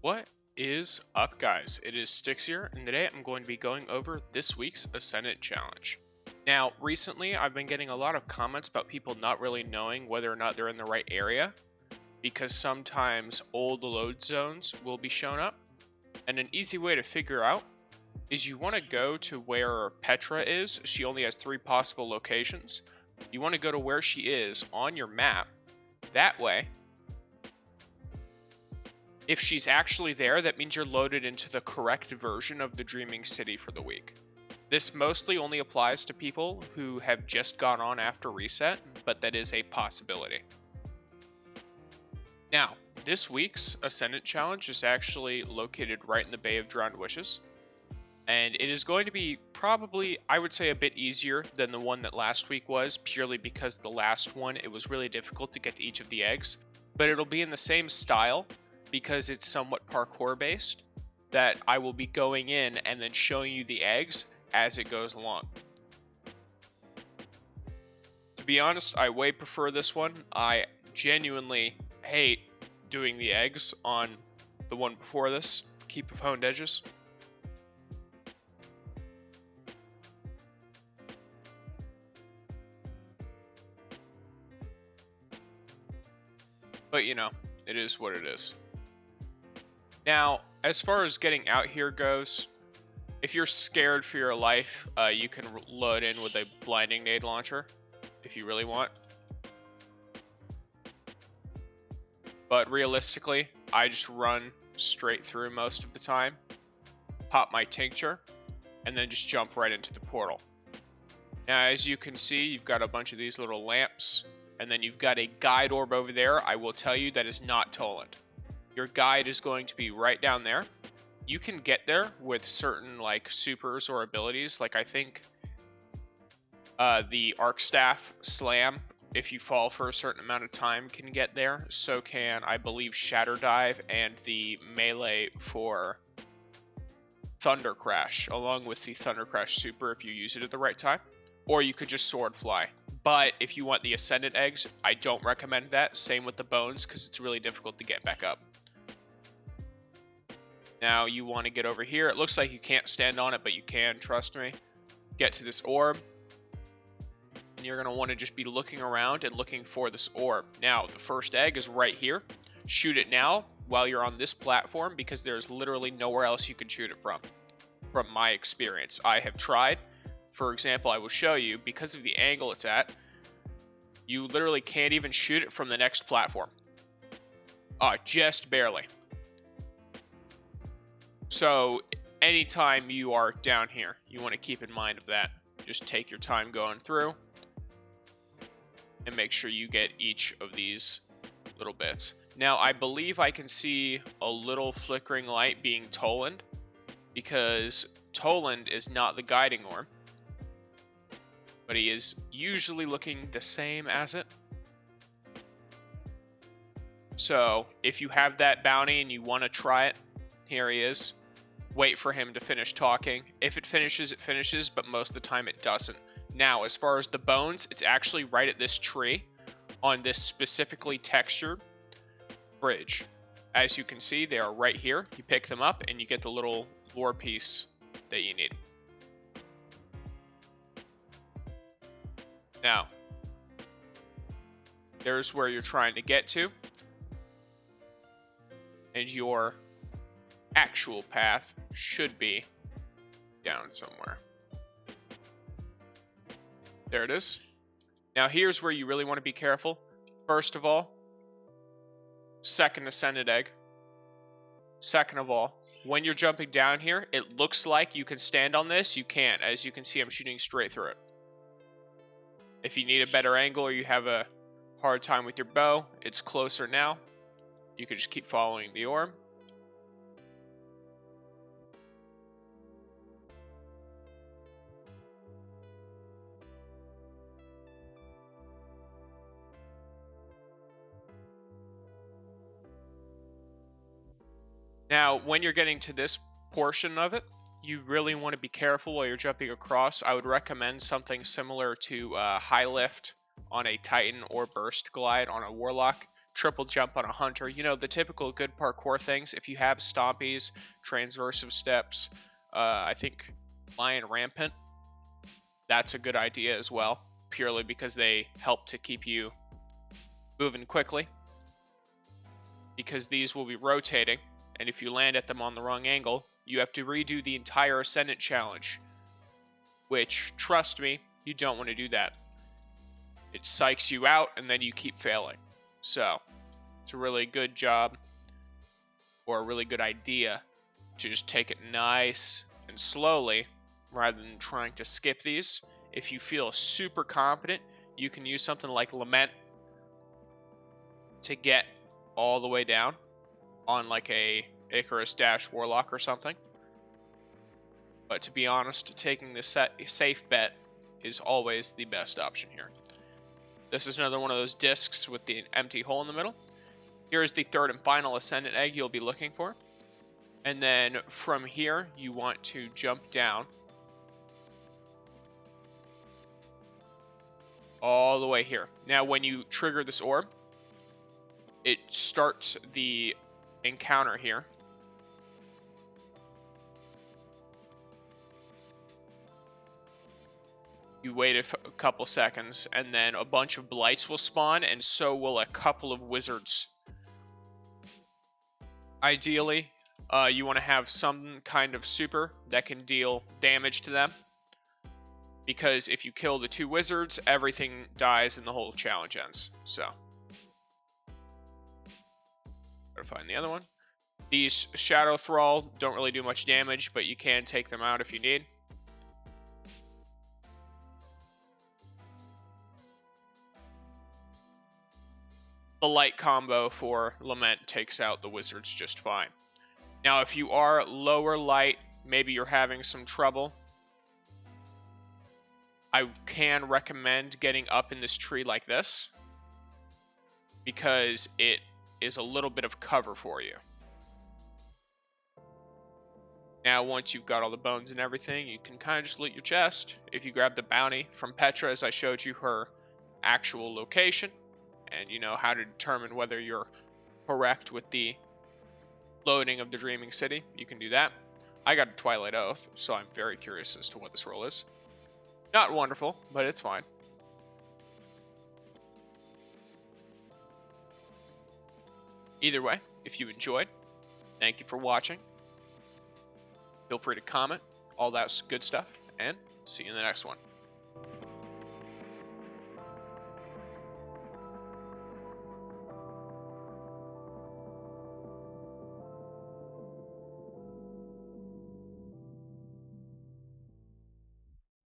What is up, guys? It is Styx here, and today I'm going to be going over this week's Ascendant challenge. Now, recently I've been getting a lot of comments about people not really knowing whether or not they're in the right area, because sometimes old load zones will be shown up, and an easy way to figure out is you want to go to where Petra is. She only has 3 possible locations. You want to go to where she is on your map. That way, if she's actually there, that means you're loaded into the correct version of the Dreaming City for the week. This mostly only applies to people who have just gone on after reset, but that is a possibility. Now, this week's Ascendant challenge is actually located right in the Bay of Drowned Wishes, and it is going to be probably, I would say, a bit easier than the one that last week was, purely because the last one, it was really difficult to get to each of the eggs, but it'll be in the same style, because it's somewhat parkour based, that I will be going in and then showing you the eggs as it goes along. To be honest, I way prefer this one. I genuinely hate doing the eggs on the one before this, Keep of Honed Edges. But you know, it is what it is. Now, as far as getting out here goes, if you're scared for your life, you can load in with a blinding nade launcher if you really want. But realistically, I just run straight through most of the time, pop my tincture, and then just jump right into the portal. Now, as you can see, you've got a bunch of these little lamps, and then you've got a guide orb over there. I will tell you that is not Toland. Your guide is going to be right down there. You can get there with certain like supers or abilities. Like I think the Arc Staff Slam, if you fall for a certain amount of time, can get there. So can, I believe, Shatter Dive and the melee for Thunder Crash, along with the Thunder Crash super if you use it at the right time. Or you could just Sword Fly. But if you want the Ascendant eggs, I don't recommend that. Same with the bones, because it's really difficult to get back up. Now you want to get over here. It looks like you can't stand on it, but you can, trust me. Get to this orb. And you're going to want to just be looking around and looking for this orb. Now, the first egg is right here. Shoot it now while you're on this platform, because there's literally nowhere else you can shoot it from my experience. I have tried. For example, I will show you, because of the angle it's at, you literally can't even shoot it from the next platform. Just barely. So anytime you are down here, you want to keep in mind of that. Just take your time going through and make sure you get each of these little bits. Now, I believe I can see a little flickering light being Toland, because Toland is not the guiding orb, but he is usually looking the same as it. So if you have that bounty and you want to try it, here he is. Wait for him to finish talking. If it finishes, it finishes, but most of the time it doesn't. Now, as far as the bones, it's actually right at this tree on this specifically textured bridge. As you can see, they are right here. You pick them up and you get the little lore piece that you need. Now, there's where you're trying to get to. And your actual path should be down somewhere. There it is. Now here's where you really want to be careful. First of all, second Ascendant egg. Second of all, when you're jumping down here, it looks like you can stand on this. You can't. As you can see, I'm shooting straight through it. If you need a better angle or you have a hard time with your bow, it's closer now. You can just keep following the orb. Now, when you're getting to this portion of it, you really want to be careful while you're jumping across. I would recommend something similar to High Lift on a Titan or Burst Glide on a Warlock, triple jump on a hunter. You know, the typical good parkour things. If you have stompies, transversive steps, I think lion rampant, that's a good idea as well, purely because they help to keep you moving quickly. Because these will be rotating, and if you land at them on the wrong angle, you have to redo the entire Ascendant challenge. Which, trust me, you don't want to do that. It psychs you out, and then you keep failing. So, it's a really good job, or a really good idea, to just take it nice and slowly, rather than trying to skip these. If you feel super confident, you can use something like Lament to get all the way down on like a Icarus Dash Warlock or something. But to be honest, taking the safe bet is always the best option here. This is another one of those discs with the empty hole in the middle. Here's the third and final Ascendant egg you'll be looking for. And then from here, you want to jump down all the way here. Now, when you trigger this orb, it starts the encounter here. You wait a couple seconds, and then a bunch of blights will spawn, and so will a couple of wizards. Ideally, you want to have some kind of super that can deal damage to them. Because if you kill the two wizards, everything dies and the whole challenge ends. So, gotta find the other one. These Shadow Thrall don't really do much damage, but you can take them out if you need. The light combo for Lament takes out the wizards just fine. Now, if you are lower light, maybe you're having some trouble, I can recommend getting up in this tree like this, because it is a little bit of cover for you. Now, once you've got all the bones and everything, you can kind of just loot your chest. If you grab the bounty from Petra, as I showed you her actual location, and you know how to determine whether you're correct with the loading of the Dreaming City, you can do that. I got a Twilight Oath, so I'm very curious as to what this roll is. Not wonderful, but it's fine. Either way, if you enjoyed, thank you for watching. Feel free to comment, all that good stuff, and see you in the next one.